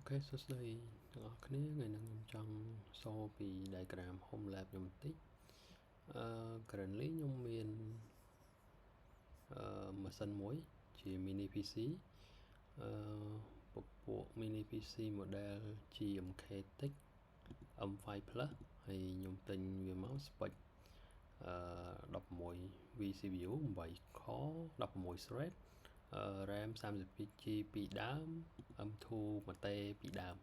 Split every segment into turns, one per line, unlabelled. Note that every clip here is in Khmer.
Ok,សួស្តីទាំងអស់គ្នាថ្ងៃនេះខ្ញុំចង់សូពី diagram home lab ខ្ញុំបន្តិចcurrently ខ្ញុំមានម៉ាស៊ីនមួយជា mini PC ពពួក mini PC model GMK Tech M5 Plus ហើយខ្ញុំទិញវាមក spec 16 vCPU 8 core 16 thread RAM 32GB ពីដើម M2 មួយតេពីដើម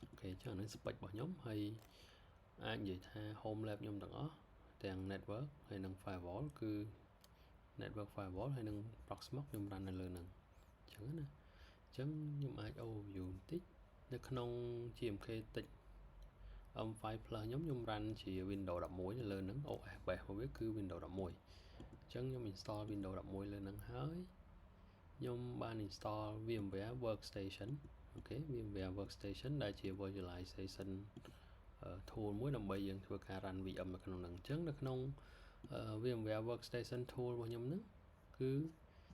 អូខេចឹងហ្នឹង spec របស់ខ្ញុំហើយអាចនិយាយថា home lab ខ្ញុំទាំងអស់ទាំង network ហើយនិង firewall គឺ network firewall ហើយនិង Proxmox ខ្ញុំ run នៅលើហ្នឹងចឹងណាចឹងខ្ញុំអាច overview បន្តិចនៅក្នុង GMK Tech M5 Plus ខ្ញុំ run ជា Windows 11 នៅលើហ្នឹង OS base របស់វាគឺ Windows 11ចឹងខ្ញុំ install Windows 11 លើហ្នឹងហើយខ្ញុំបាន install VMware Workstation អូខេ VMware Workstation ដែលជា virtualization tool មួយដើម្បីយើងធ្វើការ run VM នៅក្នុងហ្នឹងអញ្ចឹងនៅក្នុង VMware Workstation tool របស់ខ្ញុំហ្នឹងគឺ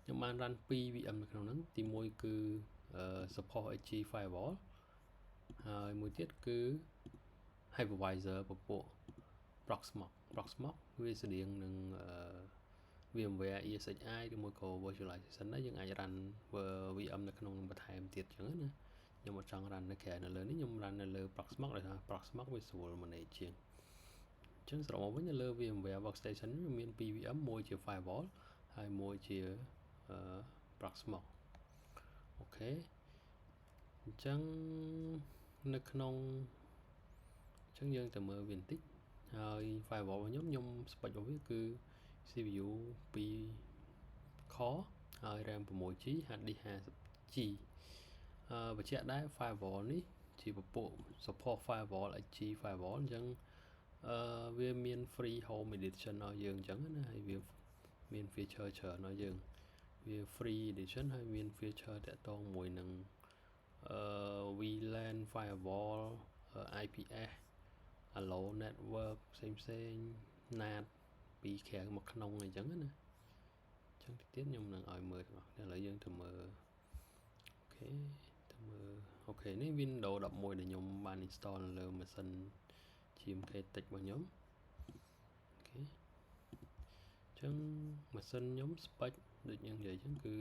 ខ្ញុំបាន run 2 VM នៅក្នុងហ្នឹងទី1គឺ support HG firewall ហើយមួយទៀតគឺ hypervisor ពពួក Proxmox វាស្តៀងនឹងVMware ESXi ឬមួយក៏ virtualization ដែរយើងអាច run VM នៅក្នុងបន្ថែមទៀតចឹងណាខ្ញុំអត់ចង់ run នៅក្រៅនៅលើនេះខ្ញុំ run នៅលើ Proxmox ដោយថា Proxmox វាស្រួល manage ជាងអញ្ចឹងសរុបមកវិញនៅលើ VMware Workstation វាមាន 2 VM មួយជា firewall ហើយមួយជា Proxmox អូខេអញ្ចឹងនៅក្នុងអញ្ចឹងយើងទៅមើលវាបន្តិចហើយ firewall របស់ខ្ញុំ spec របស់វាគឺ CPU 2 core ហើយ RAM 6GB HDD 50GB បញ្ជាក់ដែរ firewall នេះជាពពួក support firewall HG firewall អញ្ចឹងវាមាន free home edition ឲ្យយើងអញ្ចឹងណាហើយវាមាន feature ច្រើនឲ្យយើងវា free edition ហើយមាន feature តាក់ទងមួយនឹងVLAN firewall IPS Allo network ផ្សេង NAT ពីក្រៅមកក្នុងអីចឹងណាអញ្ចឹងទៀតខ្ញុំនឹងឲ្យមើលទាំងអស់គ្នាឥឡូវយើងទៅមើលអូខេនេះ Windows 11ដែលខ្ញុំបាន install នៅលើម៉ាស៊ីន GMK Tech របស់ខ្ញុំអូខេអញ្ចឹងម៉ាស៊ីនខ្ញុំ spec ដូចយើងនិយាយអញ្ចឹងគឺ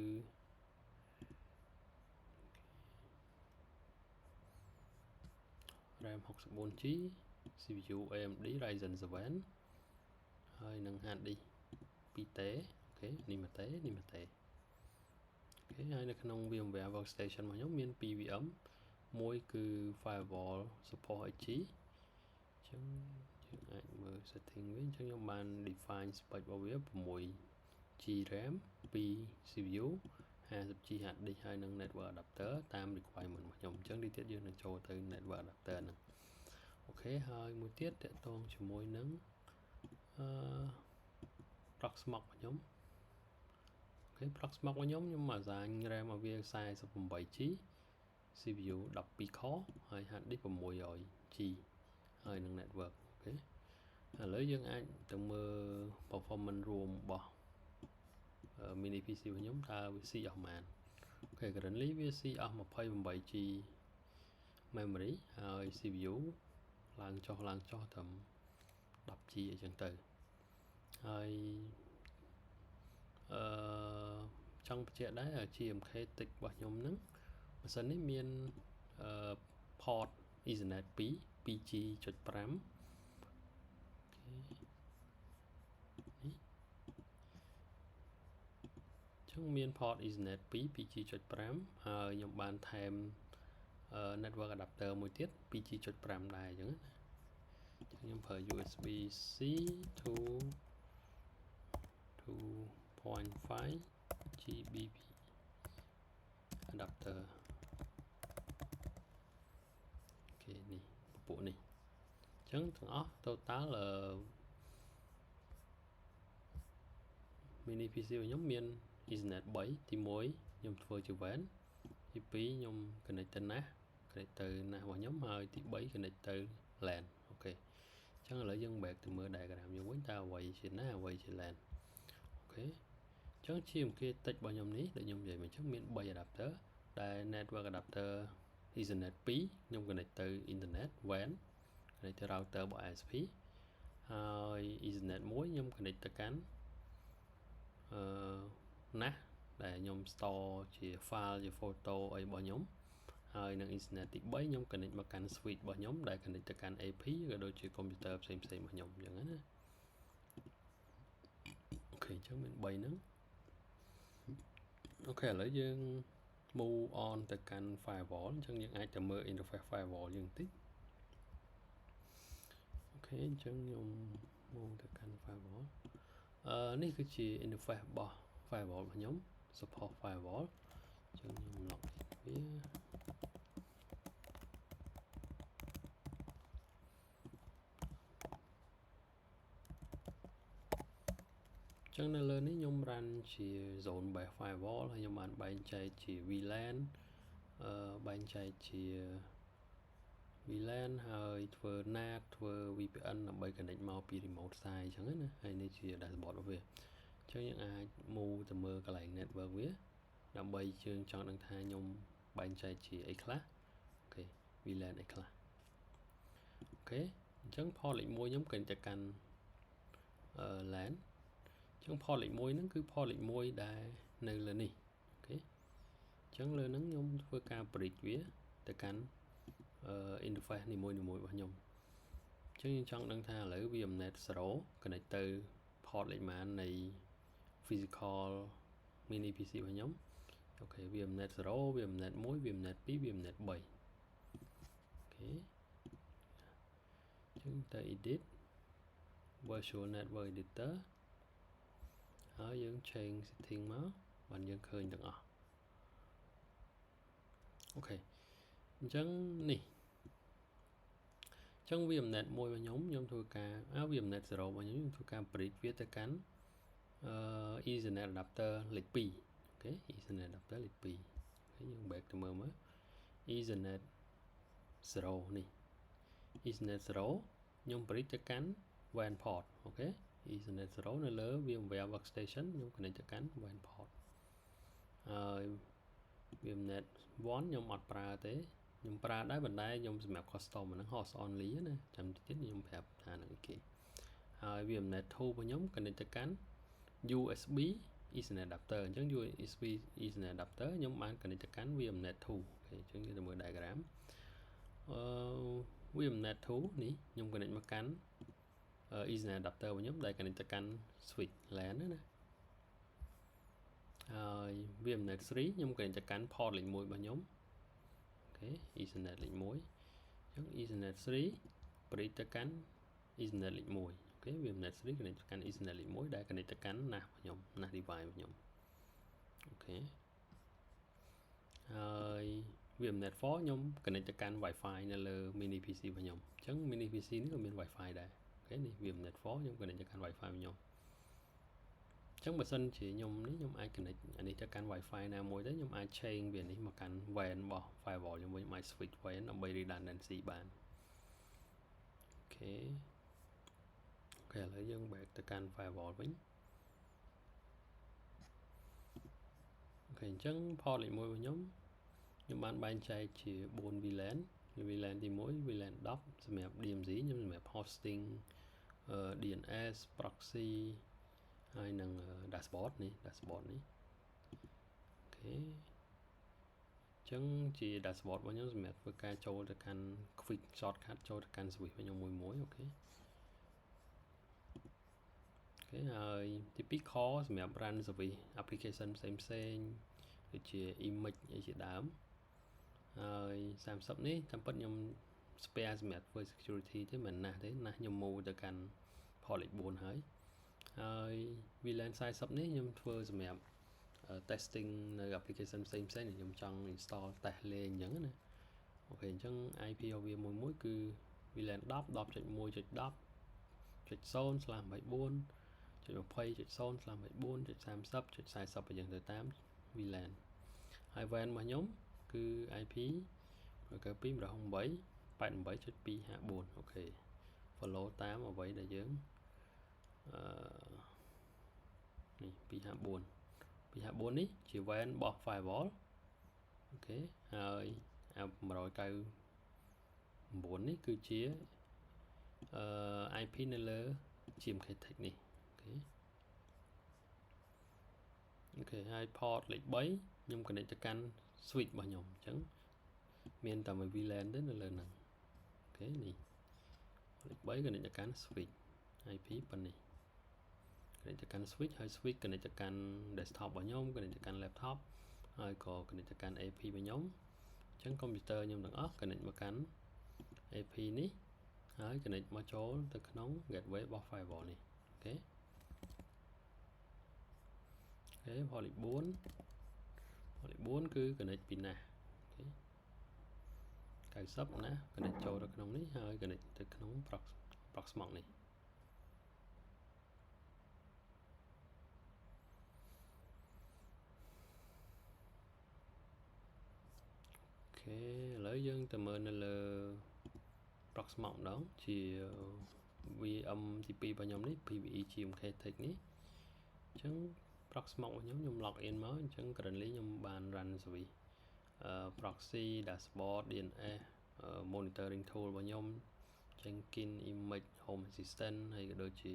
RAM 64GB CPU AMD Ryzen 7ហើយនឹង HDD 2 តេអូខេនេះ1តេនេះ1តេអូខេហើយនៅក្នុង VMware Workstation របស់ខ្ញុំមាន 2 VM មួយគឺ firewall support HG អញ្ចឹងយើងអាចមើល setting វិញអញ្ចឹងខ្ញុំបាន define spec របស់វា 6GB RAM 2 CPU 50GB HDD ហើយនឹង network adapter តាម requirement របស់ខ្ញុំអញ្ចឹងនេះទៀតយើងនឹងចូលទៅ network adapter ហ្នឹងអូខេហើយមួយទៀតតកតងជាមួយនឹងProxmox របស់ខ្ញុំអូខេ Proxmox របស់ខ្ញុំអាសាញ RAM ឲ្យវា 48GB CPU 12 core ហើយ HDD 600GB ហើយនឹង network អូខេឥឡូវយើងអាចទៅមើល performance រួមរបស់ mini PC របស់ខ្ញុំតើវាស៊ីអស់ប៉ុន្មានអូខេ currently វាស៊ីអស់ 28GB memory ហើយ CPU ឡើងចុះត្រឹម 10GB អញ្ចឹងទៅហើយចង់បញ្ជាក់ដែរ GMK Tech របស់ខ្ញុំហ្នឹងម៉ាស៊ីននេះមានport Ethernet 2 2G.5 ចឹងមាន port Ethernet 2 2G.5 ហើយខ្ញុំបានថែមnetwork adapter មួយទៀត 2G.5 ដែរអញ្ចឹងណាខ្ញុំប្រើ USB-C to 2.5 GBP adapter អូខេនេះពពួកនេះអញ្ចឹងទាំងអស់ total mini PC របស់ខ្ញុំមាន Ethernet 3ទី1ខ្ញុំធ្វើជា WAN ទី2ខ្ញុំ connect ទៅ NAS របស់ខ្ញុំហើយទី3 connect ទៅ LAN អូខេអញ្ចឹងឥឡូវយើង back ទៅមើល diagram យើងវិញតើអ្វីជា NAS អ្វីជា LAN អូខេអញ្ចឹង GMK Tech របស់ខ្ញុំនេះដូចខ្ញុំនិយាយមកអញ្ចឹងមាន3 adapter ដែល network adapter Ethernet 2 ខ្ញុំ connect ទៅ internet WAN connect ទៅ router របស់ ISP ហើយ Ethernet 1ខ្ញុំ connect ទៅកាន់NAS ដែលខ្ញុំ store ជា file ជា photo អីរបស់ខ្ញុំហើយនឹង Ethernet ទី3ខ្ញុំ connect មកកាន់ switch របស់ខ្ញុំដែល connect ទៅកាន់ AP ក៏ដូចជា computer ផ្សេងៗរបស់ខ្ញុំអញ្ចឹងណាអូខេអញ្ចឹងមាន3ហ្នឹងអូខេឥឡូវយើង move on ទៅកាន់ firewall អញ្ចឹងយើងអាចទៅមើល interface firewall យើងបន្តិចអូខេអញ្ចឹងខ្ញុំ move ទៅកាន់ firewall នេះគឺជា interface របស់ firewall របស់ខ្ញុំ support firewall អញ្ចឹងខ្ញុំ log in វាចឹងនៅលើនេះខ្ញុំ run ជា zone based firewall ហើយខ្ញុំបានបែងចែកជា VLAN បែងចែកជា VLAN ហើយធ្វើ NAT ធ្វើ VPN ដើម្បី connect មកពី remote site អញ្ចឹងណាហើយនេះជា dashboard របស់វាអញ្ចឹងយើងអាច move ទៅមើលកន្លែង network វាដើម្បីយើងចង់ដឹងថាខ្ញុំបែងចែកជាអីខ្លះអូខេ VLAN អីខ្លះអូខេអញ្ចឹង port លេខ1ខ្ញុំ connect ទៅកាន់ LAN អញ្ចឹង port លេខ1ហ្នឹងគឺ port លេខ1ដែលនៅលើនេះអូខេអញ្ចឹងលើហ្នឹងខ្ញុំធ្វើការ bridge វាទៅកាន់interface នីមួយៗរបស់ខ្ញុំអញ្ចឹងយើងចង់ដឹងថាឥឡូវ VMnet 0 connect ទៅ port លេខម៉ាននៃ physical mini PC របស់ខ្ញុំអូខេ VMnet 0 VMnet 1 VMnet 2 VMnet 3អូខេអញ្ចឹងទៅ edit virtual network editor ហើយយើង change setting មកបានយើងឃើញទាំងអស់អូខេអញ្ចឹងនេះអញ្ចឹង VMnet 1របស់ខ្ញុំធ្វើការVMnet 0របស់ខ្ញុំធ្វើការ bridge វាទៅកាន់Ethernet adapter លេខ2អូខេ Ethernet adapter លេខ2ហើយយើង back ទៅមើលEthernet 0នេះ Ethernet 0ខ្ញុំ bridge ទៅកាន់ WAN port អូខេ Ethernet 0នៅលើ VMware workstation ខ្ញុំ connect ទៅកាន់ WAN port ហើយ VMnet 1ខ្ញុំអត់ប្រើទេខ្ញុំប្រើដែរប៉ុន្តែខ្ញុំសម្រាប់ custom ហ្នឹង host only ណាចាំតិចទៀតខ្ញុំប្រាប់ថានឹងអីគេហើយ VMnet 2របស់ខ្ញុំ connect ទៅកាន់ USB Ethernet adapter អញ្ចឹង USB Ethernet adapter ខ្ញុំបាន connect ទៅកាន់ VMnet 2អូខេអញ្ចឹងយើងទៅមើល diagram VMnet 2នេះខ្ញុំ connect មកកាន់Ethernet adapter របស់ខ្ញុំដែល connect ទៅកាន់ switch LAN ណាហើយ VMnet 3ខ្ញុំ connect ទៅកាន់ port លេខ1របស់ខ្ញុំអូខេ Ethernet លេខ1អញ្ចឹង Ethernet 3 bridge ទៅកាន់ Ethernet លេខ1អូខេ VMnet 3 connect ទៅកាន់ Ethernet លេខ1ដែល connect ទៅកាន់ NAS របស់ខ្ញុំ NAS device របស់ខ្ញុំអូខេហើយ VMnet 4ខ្ញុំ connect ទៅកាន់ Wi-Fi នៅលើ mini PC របស់ខ្ញុំអញ្ចឹង mini PC នេះក៏មាន Wi-Fi ដែរអូខេនេះ VMnet 4ខ្ញុំ connect ទៅកាន់ Wi-Fi របស់ខ្ញុំអញ្ចឹងបើសិនជាខ្ញុំអាច connect អានេះទៅកាន់ Wi-Fi ណាមួយទៅខ្ញុំអាច change វានេះមកកាន់ WAN របស់ firewall ខ្ញុំវិញអាច switch WAN ដើម្បី redundancy បានអូខេឥឡូវយើង back ទៅកាន់ firewall វិញអូខេអញ្ចឹង port លេខ1របស់ខ្ញុំបានបែងចែកជា 4 VLAN VLAN ទី1 VLAN 10សម្រាប់ DMZ ខ្ញុំសម្រាប់ hosting DNS proxy ហើយនឹង dashboard នេះអូខេអញ្ចឹងជា dashboard របស់ខ្ញុំសម្រាប់ធ្វើការចូលទៅកាន់ quick shortcut ចូលទៅកាន់ switch របស់ខ្ញុំមួយអូខេហើយទី2 core សម្រាប់ run service application ផ្សេងដូចជា image អីជាដើមហើយ30នេះតាមពិតខ្ញុំ spare សម្រាប់ធ្វើ security ទេមិនណាស់ទេណាស់ខ្ញុំ move ទៅកាន់ port លេខ4ហើយVLAN 40នេះខ្ញុំធ្វើសម្រាប់ testing នៅ application ផ្សេងៗដែលខ្ញុំចង់ install test លេងអញ្ចឹងណាអូខេអញ្ចឹង IP របស់វាមួយគឺ VLAN 10 10.1.10.0/20.0/24.30.40 អញ្ចឹងទៅតាម VLAN ហើយ WAN របស់ខ្ញុំគឺ IP 192.168.88.254 អូខេ follow តាមអ្វីដែលយើងនេះ254នេះជា WAN របស់ firewall អូខេហើយ 199នេះគឺជា IP នៅលើ GMK Tech នេះអូខេហើយ port លេខ3ខ្ញុំ connect ទៅកាន់ switch របស់ខ្ញុំអញ្ចឹងមានតែមួយ VLAN ទេនៅលើហ្នឹងអូខេនេះលេខ3 connect ទៅកាន់ switch IP ប៉ុណ្នេះ connect ទៅកាន់ switch ហើយ switch connect ទៅកាន់ desktop របស់ខ្ញុំ connect ទៅកាន់ laptop ហើយក៏ connect ទៅកាន់ AP របស់ខ្ញុំអញ្ចឹង computer ខ្ញុំទាំងអស់ connect មកកាន់ AP នេះហើយ connect មកចូលទៅក្នុង gateway របស់ firewall នេះអូខេ port លេខ4គឺ connect ពីណា90ណា connect ចូលទៅក្នុងនេះហើយ connect ទៅក្នុង proxmox នេះអូខេឥឡូវយើងទៅមើលនៅលើ proxmox ម្ដងជា VM ទី2របស់ខ្ញុំនេះ PVE GMK Tech នេះអញ្ចឹង proxmox របស់ខ្ញុំ log in មកអញ្ចឹង currently ខ្ញុំបាន run service proxy dashboard DNS monitoring tool របស់ខ្ញុំ Jenkins image home assistant ហើយក៏ដូចជា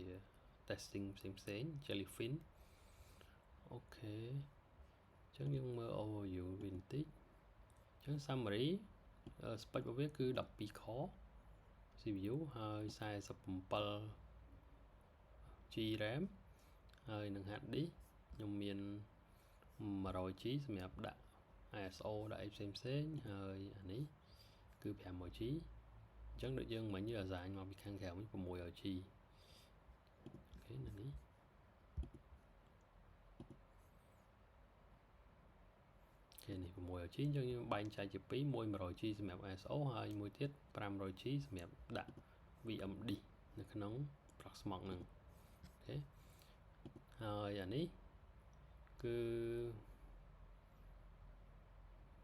testing ផ្សេង Jellyfin អូខេអញ្ចឹងយើងមើល overview វិញបន្តិចអញ្ចឹង summary spec របស់វាគឺ12 core CPU ហើយ47 G RAM ហើយនឹង hard disk ខ្ញុំមាន 100G សម្រាប់ដាក់ ISO ដាក់អីផ្សេងហើយអានេះគឺ 500G អញ្ចឹងដូចយើងមិញអាសាញមកពីខាងក្រៅវិញ 600G អូខេនៅនេះអូខេនេះ 600G អញ្ចឹងយើងបែងចែកជា2 100G សម្រាប់ ISO ហើយមួយទៀត 500G សម្រាប់ដាក់ VMD នៅក្នុង proxmox ហ្នឹងអូខេហើយអានេះគឺ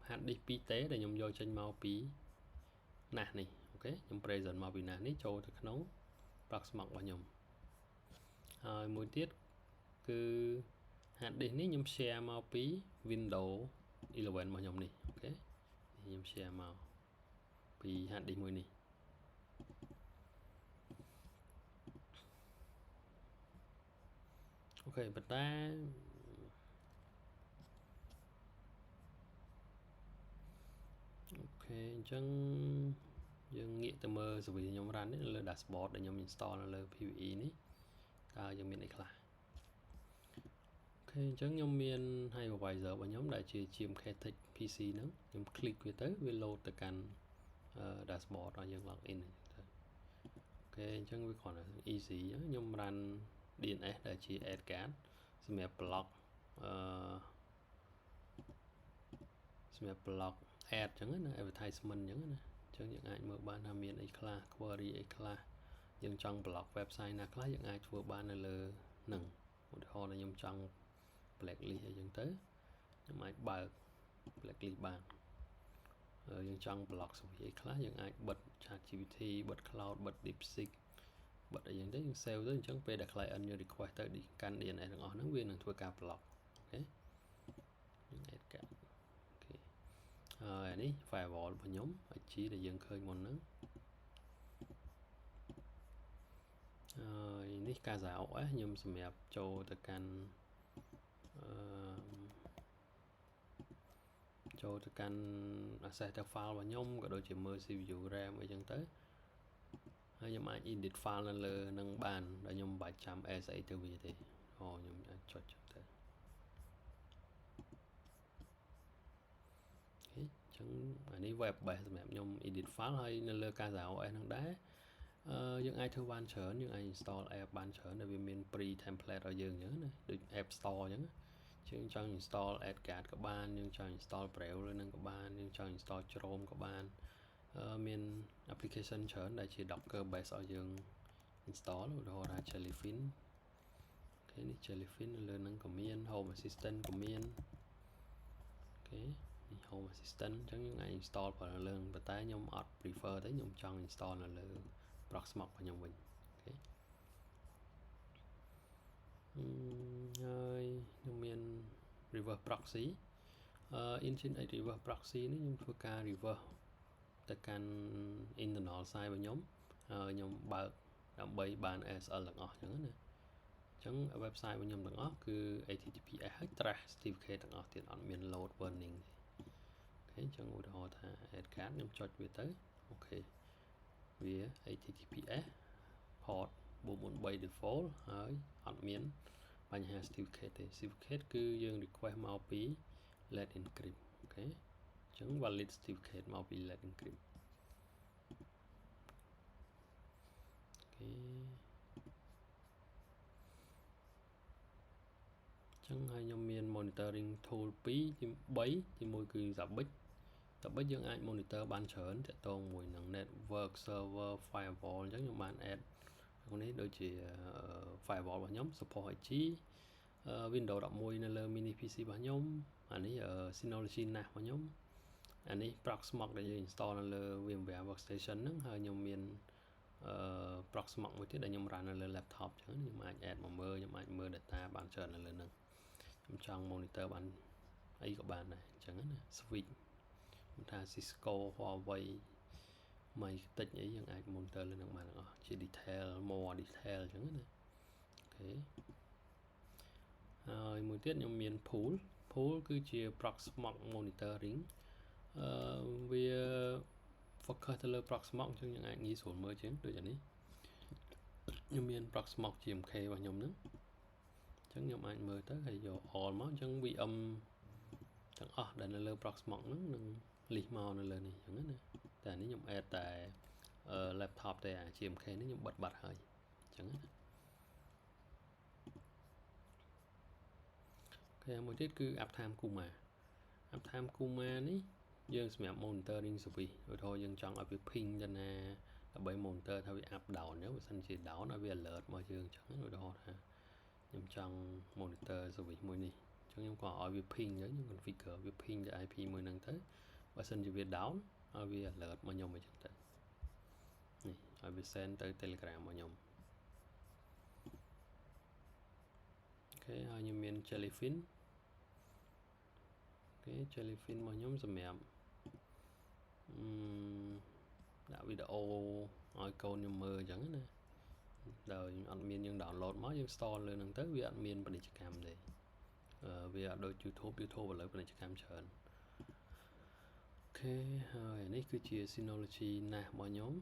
hard disk 2T ដែលខ្ញុំយកចេញមកពី NAS នេះអូខេខ្ញុំ present មកពី NAS នេះចូលទៅក្នុង proxmox របស់ខ្ញុំហើយមួយទៀតគឺ hard disk នេះខ្ញុំ share មកពី Windows 11 របស់ខ្ញុំនេះអូខេខ្ញុំ share មកពី hard disk មួយនេះអូខេប៉ុន្តែអូខេអញ្ចឹងយើងងាកទៅមើល service ខ្ញុំ run នេះលើ dashboard ដែលខ្ញុំ install នៅលើ PVE នេះតើយើងមានអីខ្លះអូខេអញ្ចឹងខ្ញុំមាន hypervisor របស់ខ្ញុំដែលជា GMK Tech PC ហ្នឹងខ្ញុំ click វាទៅវា load ទៅកាន់ dashboard ឲ្យយើង log in ទៅអូខេអញ្ចឹងវាគ្រាន់តែ easy ខ្ញុំ run DNS ដែលជា add card សម្រាប់ block ad អញ្ចឹងណា advertisement អញ្ចឹងណាអញ្ចឹងយើងអាចមើលបានថាមានអីខ្លះ query អីខ្លះយើងចង់ block website ណាខ្លះយើងអាចធ្វើបាននៅលើហ្នឹងឧទាហរណ៍ថាខ្ញុំចង់ blacklist អីចឹងទៅខ្ញុំអាចបើក blacklist បានយើងចង់ block service អីខ្លះយើងអាចបិទ ChatGPT បិទ cloud បិទ DeepSeek បិទអីចឹងទៅយើង save ទៅអញ្ចឹងពេលដែល client យើង request ទៅកាន់ DNS ទាំងអស់ហ្នឹងវានឹងធ្វើការ block អូខេយើង add cardហើយនេះ firewall របស់ខ្ញុំ IG ដែលយើងឃើញមុនហ្នឹងហើយនេះ Casa OS ខ្ញុំសម្រាប់ចូលទៅកាន់access ទៅ file របស់ខ្ញុំក៏ដូចជាមើល CPU RAM អីចឹងទៅហើយខ្ញុំអាច edit file នៅលើនឹងបានដែលខ្ញុំមិនបាច់ចាំ add ស្អីទៅវាទេខ្ញុំអាចចុចចឹងទៅអូខេចឹងអានេះ web base សម្រាប់ខ្ញុំ edit file ហើយនៅលើ Casa OS ហ្នឹងដែរយើងអាចធ្វើបានច្រើនយើងអាច install app បានច្រើនដែលវាមាន pre template ឲ្យយើងអញ្ចឹងណាដូច App Store អញ្ចឹងយើងចង់ install add card ក៏បានយើងចង់ install Brave លើនឹងក៏បានយើងចង់ install Chrome ក៏បានមាន application ច្រើនដែលជា Docker base ឲ្យយើង install ឧទាហរណ៍ថា Jellyfin អូខេនេះ Jellyfin លើនឹងក៏មាន Home Assistant ក៏មានអូខេនេះ Home Assistant អញ្ចឹងយើងអាច install ប្រើលើនឹងប៉ុន្តែខ្ញុំអត់ prefer ទេខ្ញុំចង់ install នៅលើ proxmox របស់ខ្ញុំវិញអូខេហើយខ្ញុំមាន reverse proxy engine 8 reverse proxy នេះខ្ញុំធ្វើការ reverse ទៅកាន់ internal site របស់ខ្ញុំហើយខ្ញុំបើកដើម្បីបាន SSL ទាំងអស់អញ្ចឹងណាអញ្ចឹង website របស់ខ្ញុំទាំងអស់គឺ HTTPS ហើយ trash certificate ទាំងអស់ទៀតអត់មាន load warning ទេអូខេអញ្ចឹងឧទាហរណ៍ថា add card ខ្ញុំចុចវាទៅអូខេវា HTTPS port 443 default ហើយអត់មានបញ្ហា certificate ទេ certificate គឺយើង request មកពី let encrypt អូខេអញ្ចឹង valid certificate មកពី let encrypt អូខេអញ្ចឹងហើយខ្ញុំមាន monitoring tool 2 ជាមួយគឺ Zabbix យើងអាច monitor បានច្រើនទាក់ទងមួយនឹង network server firewall អញ្ចឹងខ្ញុំបាន add ក្នុងនេះដូចជា firewall របស់ខ្ញុំ support IG Windows 11 នៅលើ mini PC របស់ខ្ញុំអានេះ Synology NAS របស់ខ្ញុំអានេះ Proxmox ដែលយើង install នៅលើ VMware Workstation ហ្នឹងហើយខ្ញុំមានProxmox មួយទៀតដែលខ្ញុំ run នៅលើ laptop អញ្ចឹងខ្ញុំអាច add មកមើលខ្ញុំអាចមើល data បានច្រើននៅលើហ្នឹងខ្ញុំចង់ monitor បានអីក៏បានដែរអញ្ចឹងណា switch ថា Cisco Huawei ម៉ៃតិចអីយើងអាច monitor លើនឹងបានទាំងអស់ជា detail more detail អញ្ចឹងណាអូខេហើយមួយទៀតខ្ញុំមាន pool គឺជា Proxmox monitoring វា focus ទៅលើ Proxmox អញ្ចឹងយើងអាចងាយស្រួលមើលជាងដូចអានេះខ្ញុំមាន Proxmox GMK របស់ខ្ញុំហ្នឹងអញ្ចឹងខ្ញុំអាចមើលទៅហើយយក all មកអញ្ចឹង VM ទាំងអស់ដែលនៅលើ Proxmox ហ្នឹងនឹង list មកនៅលើនេះអញ្ចឹងណាតែនេះខ្ញុំ add តែ laptop តែ GMK នេះខ្ញុំបិទបាត់ហើយអញ្ចឹងណាអូខេមួយទៀតគឺ Uptime Kuma នេះយើងសម្រាប់ monitoring service ឧទាហរណ៍យើងចង់ឲ្យវា ping ទៅណាដើម្បី monitor ថាវា up down អញ្ចឹងបើសិនជា down ឲ្យវា alert មកយើងអញ្ចឹងឧទាហរណ៍ថាខ្ញុំចង់ monitor service មួយនេះអញ្ចឹងខ្ញុំក៏ឲ្យវា ping ទៅខ្ញុំ configure វា ping ទៅ IP មួយហ្នឹងទៅបើសិនជាវា down ឲ្យវា alert មកខ្ញុំអញ្ចឹងទៅនេះឲ្យវា send ទៅ Telegram មកខ្ញុំអូខេហើយខ្ញុំមាន Jellyfin អូខេ Jellyfin របស់ខ្ញុំសម្រាប់ដាក់វីដេអូឲ្យកូនខ្ញុំមើលអញ្ចឹងណាដោយអត់មានយើង download មកយើង store លើហ្នឹងទៅវាអត់មានពាណិជ្ជកម្មទេវាអត់ដូច YouTube ឥឡូវពាណិជ្ជកម្មច្រើនអូខេហើយនេះគឺជា Synology NAS របស់ខ្ញុំ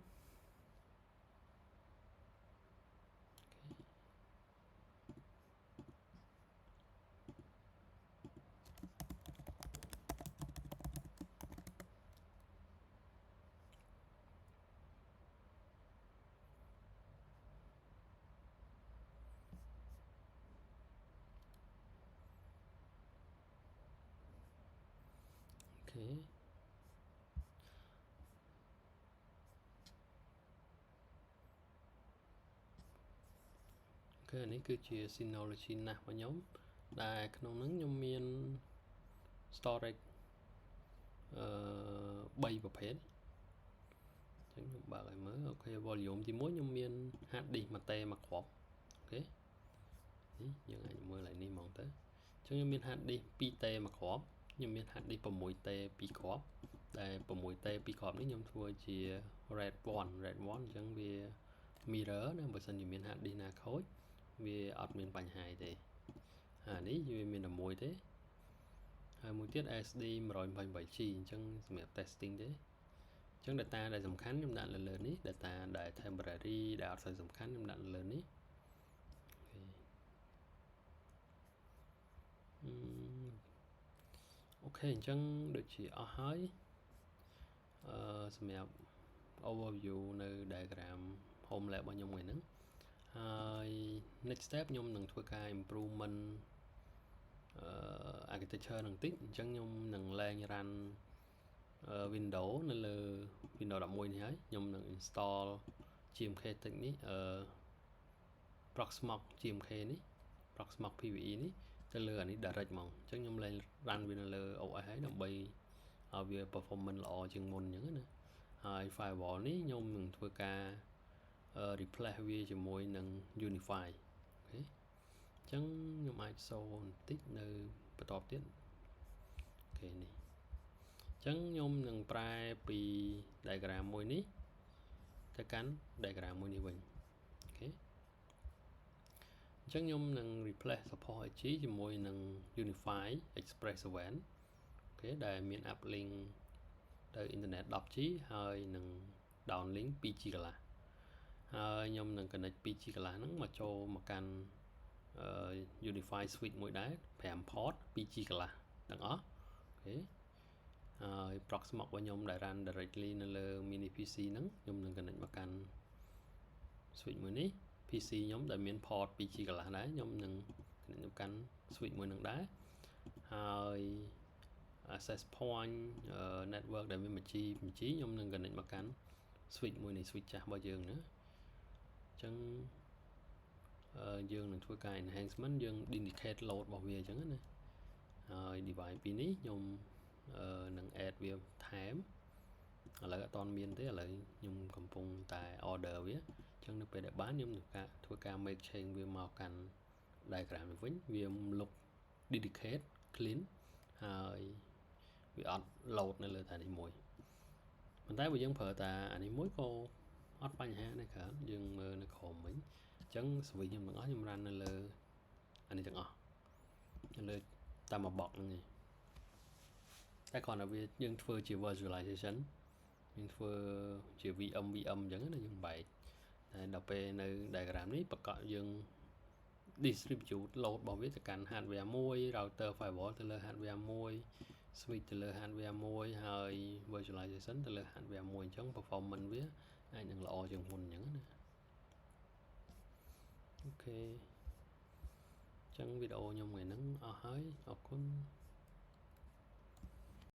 អូខេនេះគឺជា Synology NAS របស់ខ្ញុំដែលក្នុងហ្នឹងខ្ញុំមាន storage 3ប្រភេទអញ្ចឹងខ្ញុំបើកឲ្យមើលអូខេ volume ទី1ខ្ញុំមាន hard disk មួយតេមួយគ្រាប់អូខេនេះយើងអាចមើលឡើងនេះហ្មងទៅអញ្ចឹងខ្ញុំមាន hard disk 2តេមួយគ្រាប់ខ្ញុំមាន hard disk 6តេ2គ្រាប់ដែល6តេ2គ្រាប់នេះខ្ញុំធ្វើជា RAID 1អញ្ចឹងវា mirror ណាបើសិនជាមាន hard disk ណាខូចវាអត់មានបញ្ហាទេអានេះវាមានតែមួយទេហើយមួយទៀត SD 128G អញ្ចឹងសម្រាប់ testing ទេអញ្ចឹង data ដែលសំខាន់ខ្ញុំដាក់លើនេះ data ដែល temporary ដែលអត់សូវសំខាន់ខ្ញុំដាក់លើនេះអូខេអញ្ចឹងដូចជាអស់ហើយសម្រាប់ overview នៅ diagram home lab របស់ខ្ញុំមួយហ្នឹងហើយ next step ខ្ញុំនឹងធ្វើការ improvement architecture នឹងតិចអញ្ចឹងខ្ញុំនឹងឡើង run Windows នៅលើ Windows 11នេះហើយខ្ញុំនឹង install GMK តិចនេះProxmox GMK នេះ Proxmox PVE នេះទៅលើអានេះ direct ហ្មងអញ្ចឹងខ្ញុំឡើង run វានៅលើ OS ហើយដើម្បីឲ្យវា performance ល្អជាងមុនអញ្ចឹងណាហើយ firewall នេះខ្ញុំនឹងធ្វើការ replace វាជាមួយនឹង Unify អូខេអញ្ចឹងខ្ញុំអាច show បន្តិចនៅបន្តទៀតអូខេ នេះចឹងខ្ញុំនឹងប្រែពី diagram មួយនេះទៅកាន់ diagram មួយនេះវិញអូខេអញ្ចឹងខ្ញុំនឹង replace support IG ជាមួយនឹង Unify Express 7អូខេដែលមាន uplink ទៅ internet 10G ហើយនឹង downlink 2G កន្លះហើយខ្ញុំនឹង connect 2G កន្លះហ្នឹងមកចូលមកកាន់Unify switch មួយដែរ5 port 2G កន្លះទាំងអស់អូខេហើយ Proxmox របស់ខ្ញុំដែល run directly នៅលើ mini PC ហ្នឹងខ្ញុំនឹង connect មកកាន់ switch មួយនេះ PC ខ្ញុំដែលមាន port 2G កន្លះដែរខ្ញុំនឹង connect មកកាន់ switch មួយនឹងដែរហើយ access point network ដែលមាន 1G ខ្ញុំនឹង connect មកកាន់ switch មួយនេះ switch ចាស់របស់យើងណាអញ្ចឹងយើងនឹងធ្វើការ enhancement យើង indicate load របស់វាអញ្ចឹងណាហើយ device ពីរនេះខ្ញុំនឹង add វាថែមឥឡូវអត់ទាន់មានទេឥឡូវខ្ញុំកំពុងតែ order វាអញ្ចឹងនៅពេលដែលបានខ្ញុំនឹងធ្វើការ make change វាមកកាន់ diagram នេះវិញវា look dedicate clean ហើយវាអត់ load នៅលើតែនេះមួយប៉ុន្តែបើយើងប្រើតែអានេះមួយក៏អត់បញ្ហាដែរគ្រាន់យើងមើលនៅក្រោមវិញអញ្ចឹង switch ខ្ញុំទាំងអស់ខ្ញុំ run នៅលើអានេះទាំងអស់នៅលើតាមមួយ box ហ្នឹងឯងតែគ្រាន់តែវាយើងធ្វើជា visualization យើងធ្វើជា VM អញ្ចឹងណាយើងបែកតែដល់ពេលនៅ diagram នេះប្រកបយើង distribute load របស់វាទៅកាន់ hardware មួយ router firewall ទៅលើ hardware មួយ switch ទៅលើ hardware មួយហើយ virtualization ទៅលើ hardware មួយអញ្ចឹង performance វាអាចនឹងល្អជាងមុនអញ្ចឹងណាអូខេអញ្ចឹងវីដេអូខ្ញុំថ្ងៃហ្នឹងអស់ហើយអរគុណ